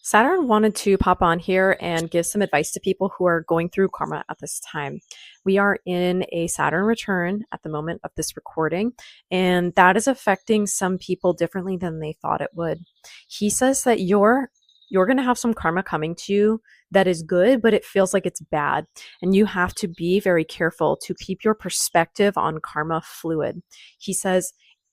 Saturn wanted to pop on here and give some advice to people who are going through karma at this time. We are in a Saturn return at the moment of this recording, and that is affecting some people differently than they thought it would. He says that you're going to have some karma coming to you that is good, but it feels like it's bad. And you have to be very careful to keep your perspective on karma fluid. He says,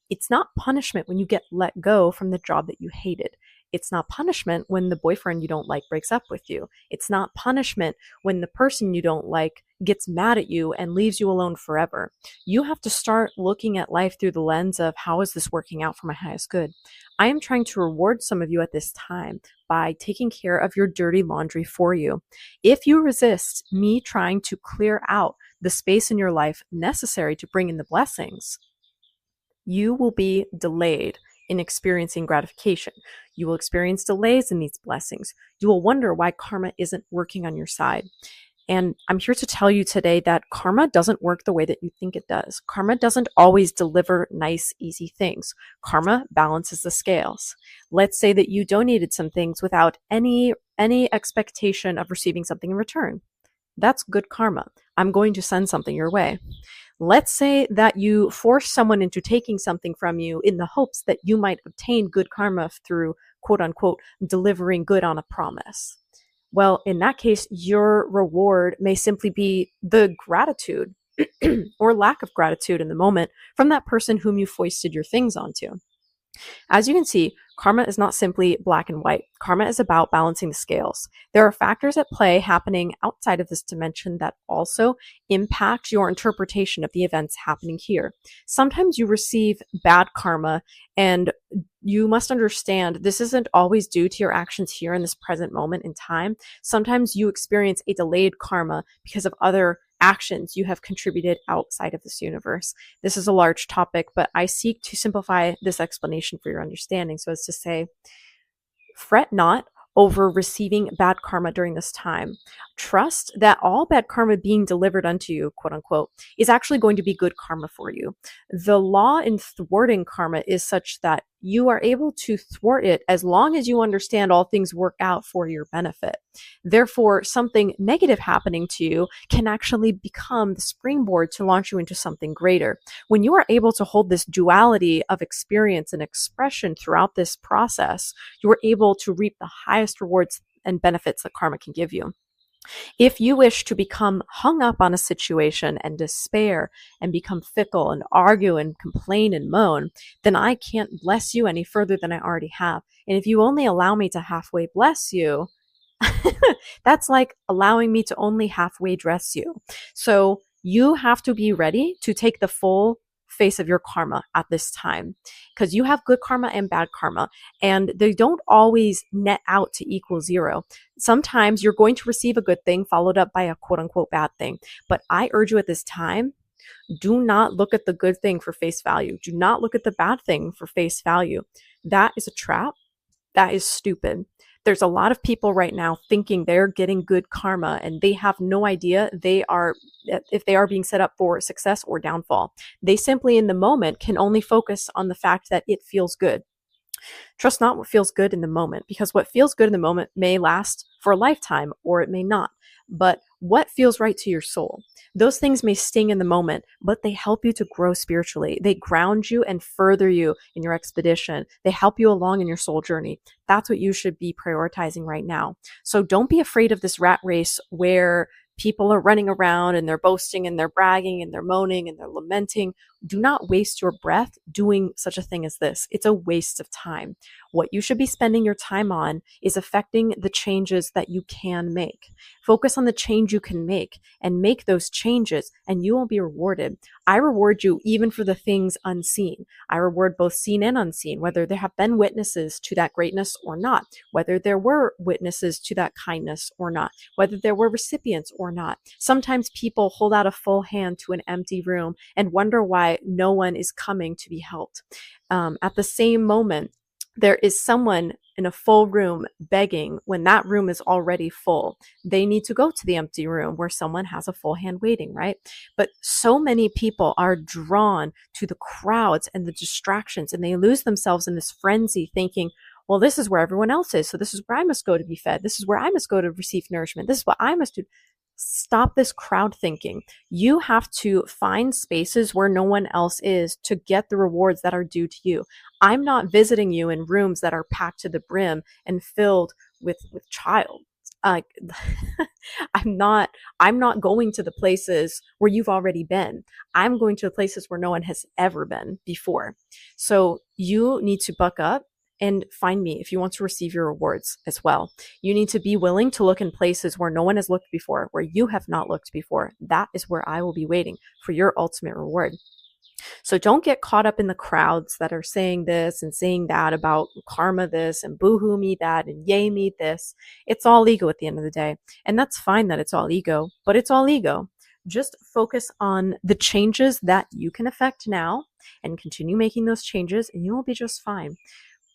it's not punishment when you get let go from the job that you hated. It's not punishment when the boyfriend you don't like breaks up with you. It's not punishment when the person you don't like gets mad at you and leaves you alone forever. You have to start looking at life through the lens of, how is this working out for my highest good? I am trying to reward some of you at this time by taking care of your dirty laundry for you. If you resist me trying to clear out the space in your life necessary to bring in the blessings, you will be delayed in experiencing gratification. You will experience delays in these blessings. You will wonder why karma isn't working on your side. And I'm here to tell you today that karma doesn't work the way that you think it does. Karma doesn't always deliver nice, easy things. Karma balances the scales. Let's say that you donated some things without any expectation of receiving something in return. That's good karma. I'm going to send something your way. Let's say that you force someone into taking something from you in the hopes that you might obtain good karma through, quote unquote, delivering good on a promise. Well, in that case, your reward may simply be the gratitude or lack of gratitude in the moment from that person whom you foisted your things onto. As you can see, karma is not simply black and white. Karma is about balancing the scales. There are factors at play happening outside of this dimension that also impact your interpretation of the events happening here. Sometimes you receive bad karma, and you must understand this isn't always due to your actions here in this present moment in time. Sometimes you experience a delayed karma because of other actions you have contributed outside of this universe. This is a large topic, but I seek to simplify this explanation for your understanding. So as to say, fret not over receiving bad karma during this time. Trust that all bad karma being delivered unto you, quote unquote, is actually going to be good karma for you. The law in thwarting karma is such that you are able to thwart it as long as you understand all things work out for your benefit. Therefore, something negative happening to you can actually become the springboard to launch you into something greater. When you are able to hold this duality of experience and expression throughout this process, you are able to reap the highest rewards and benefits that karma can give you. If you wish to become hung up on a situation and despair and become fickle and argue and complain and moan, then I can't bless you any further than I already have. And if you only allow me to halfway bless you, that's like allowing me to only halfway dress you. So you have to be ready to take the full face of your karma at this time, because you have good karma and bad karma, and they don't always net out to equal zero. Sometimes you're going to receive a good thing followed up by a quote unquote bad thing. But I urge you at this time, do not look at the good thing for face value. Do not look at the bad thing for face value. That is a trap. That is stupid. There's a lot of people right now thinking they're getting good karma, and they have no idea if they are being set up for success or downfall. They simply in the moment can only focus on the fact that it feels good. Trust not what feels good in the moment, because what feels good in the moment may last for a lifetime or it may not. But what feels right to your soul? Those things may sting in the moment, but they help you to grow spiritually. They ground you and further you in your expedition. They help you along in your soul journey. That's what you should be prioritizing right now. So don't be afraid of this rat race where people are running around and they're boasting and they're bragging and they're moaning and they're lamenting. Do not waste your breath doing such a thing as this. It's a waste of time. What you should be spending your time on is affecting the changes that you can make. Focus on the change you can make and make those changes, and you will be rewarded. I reward you even for the things unseen. I reward both seen and unseen, whether there have been witnesses to that greatness or not, whether there were witnesses to that kindness or not, whether there were recipients or not. Sometimes people hold out a full hand to an empty room and wonder why no one is coming to be helped. At the same moment, there is someone in a full room begging when that room is already full. They need to go to the empty room where someone has a full hand waiting, right? But so many people are drawn to the crowds and the distractions, and they lose themselves in this frenzy thinking, well, this is where everyone else is. So this is where I must go to be fed. This is where I must go to receive nourishment. This is what I must do. Stop this crowd thinking. You have to find spaces where no one else is to get the rewards that are due to you. I'm not visiting you in rooms that are packed to the brim and filled with child. Uh, I'm not going to the places where you've already been. I'm going to the places where no one has ever been before. So you need to buck up and find me if you want to receive your rewards as well. You need to be willing to look in places where no one has looked before, where you have not looked before. That is where I will be waiting for your ultimate reward. So don't get caught up in the crowds that are saying this and saying that about karma this and boohoo me that and yay me this. It's all ego at the end of the day. And that's fine that it's all ego, but it's all ego. Just focus on the changes that you can affect now and continue making those changes, and you will be just fine.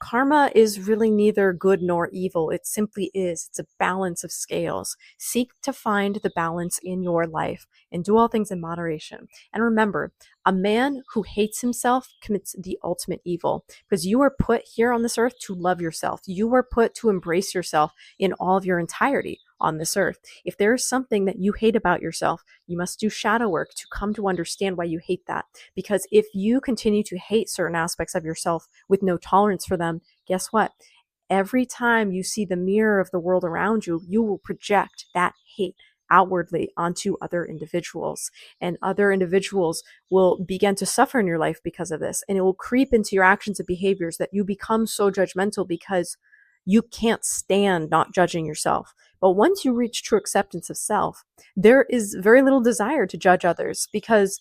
Karma is really neither good nor evil. It simply is. It's a balance of scales. Seek to find the balance in your life and do all things in moderation. And remember, a man who hates himself commits the ultimate evil, because you were put here on this earth to love yourself. You were put to embrace yourself in all of your entirety on this earth. If there is something that you hate about yourself, you must do shadow work to come to understand why you hate that. Because if you continue to hate certain aspects of yourself with no tolerance for them, guess what? Every time you see the mirror of the world around you, you will project that hate outwardly onto other individuals, and other individuals will begin to suffer in your life because of this, and it will creep into your actions and behaviors that you become so judgmental because you can't stand not judging yourself. But once you reach true acceptance of self, there is very little desire to judge others, because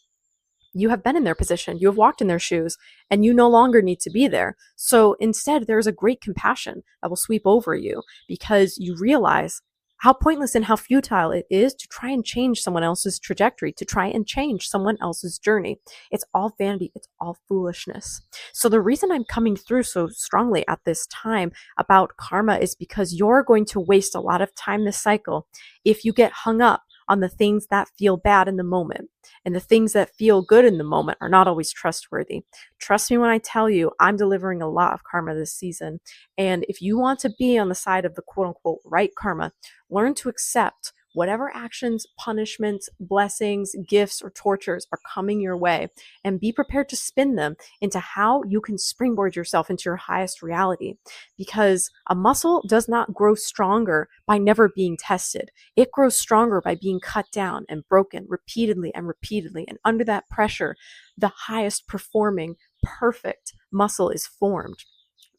you have been in their position, you have walked in their shoes, and you no longer need to be there. So instead, there is a great compassion that will sweep over you, because you realize how pointless and how futile it is to try and change someone else's trajectory, to try and change someone else's journey. It's all vanity, it's all foolishness. So the reason I'm coming through so strongly at this time about karma is because you're going to waste a lot of time this cycle if you get hung up on the things that feel bad in the moment. And the things that feel good in the moment are not always trustworthy. Trust me when I tell you, I'm delivering a lot of karma this season. And if you want to be on the side of the quote unquote right karma, learn to accept whatever actions, punishments, blessings, gifts, or tortures are coming your way, and be prepared to spin them into how you can springboard yourself into your highest reality. Because a muscle does not grow stronger by never being tested. It grows stronger by being cut down and broken repeatedly and repeatedly. And under that pressure, the highest performing, perfect muscle is formed.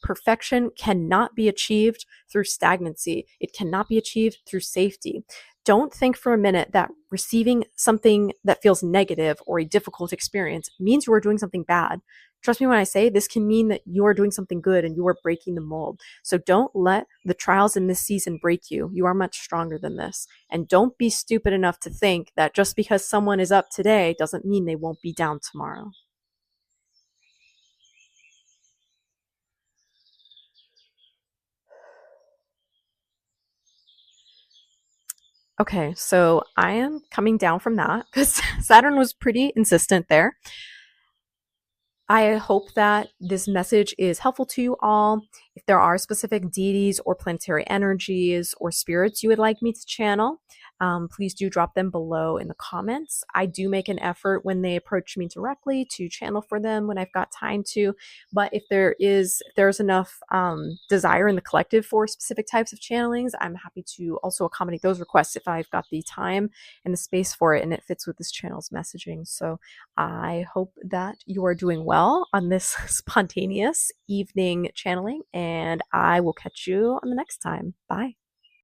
Perfection cannot be achieved through stagnancy. It cannot be achieved through safety. Don't think for a minute that receiving something that feels negative or a difficult experience means you are doing something bad. Trust me when I say this can mean that you are doing something good and you are breaking the mold. So don't let the trials in this season break you. You are much stronger than this. And don't be stupid enough to think that just because someone is up today doesn't mean they won't be down tomorrow. Okay, so I am coming down from that because Saturn was pretty insistent there. I hope that this message is helpful to you all. If there are specific deities or planetary energies or spirits you would like me to channel, please do drop them below in the comments. I do make an effort when they approach me directly to channel for them when I've got time to. But if there's enough desire in the collective for specific types of channelings, I'm happy to also accommodate those requests if I've got the time and the space for it and it fits with this channel's messaging. So I hope that you are doing well on this spontaneous evening channeling, and I will catch you on the next time. Bye.